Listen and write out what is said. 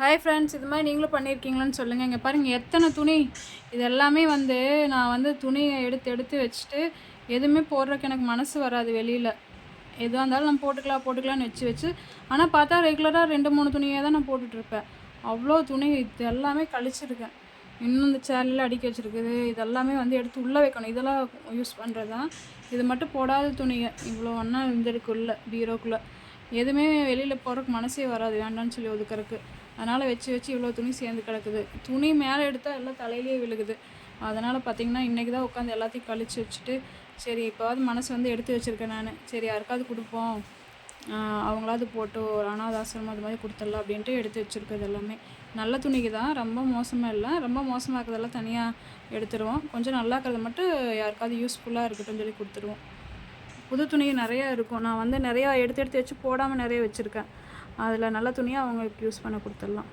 Hi friends, இது மாதிரி நீங்களும் பண்ணியிருக்கீங்களான்னு சொல்லுங்கள். இங்கே பாருங்கள் எத்தனை துணி. இது எல்லாமே நான் துணியை எடுத்து எடுத்து வச்சுட்டு எதுவுமே போடுறதுக்கு எனக்கு மனசு வராது. வெளியில் எதுவாக இருந்தாலும் நம்ம போட்டுக்கலாம்னு வச்சு வச்சு ஆனால் பார்த்தா ரெகுலராக 2-3 துணியை தான் நான் போட்டுட்ருப்பேன். அவ்வளோ துணி இது எல்லாமே கழிச்சிருக்கேன். இன்னும் இந்த சேரில் அடுக்கி வச்சுருக்குது. இதெல்லாமே எடுத்து உள்ளே வைக்கணும். இதெல்லாம் யூஸ் பண்ணுறது தான். இது மட்டும் போடாத துணிங்க இவ்வளோ ஒன்றா இருந்திருக்குள்ள பீரோக்குள்ளே. எதுவுமே வெளியில் போகிறதுக்கு மனசே வராது, வேண்டான்னு சொல்லி ஒதுக்கறக்கு. அதனால் வச்சு வச்சு இவ்வளோ துணி சேர்ந்து கிடக்குது. துணி மேலே எடுத்தால் எல்லாம் தலையிலே விழுகுது. அதனால் பார்த்திங்கன்னா இன்றைக்கி தான் உட்காந்து எல்லாத்தையும் கழித்து வச்சுட்டு, சரி இப்போவாது மனசு எடுத்து வச்சுருக்கேன் நான். சரி யாருக்காவது கொடுப்போம், அவங்களாவது போட்டு ஒரு அனாதாசிரமம் அது மாதிரி கொடுத்துடலாம் அப்படின்ட்டு எடுத்து வச்சுருக்கிறது எல்லாமே. நல்ல துணிக்கு தான், ரொம்ப மோசமாக இல்லை. ரொம்ப மோசமாக இருக்கிறதெல்லாம் தனியாக எடுத்துருவோம். கொஞ்சம் நல்லா இருக்கிறத மட்டும் யாருக்காவது யூஸ்ஃபுல்லாக இருக்கட்டும் சொல்லி கொடுத்துருவோம். புது துணி நிறையா இருக்கும். நான் நிறையா எடுத்து எடுத்து வச்சு போடாமல் நிறைய வச்சுருக்கேன். அதில் நல்ல துணியாக அவங்களுக்கு யூஸ் பண்ண கொடுத்துடலாம்.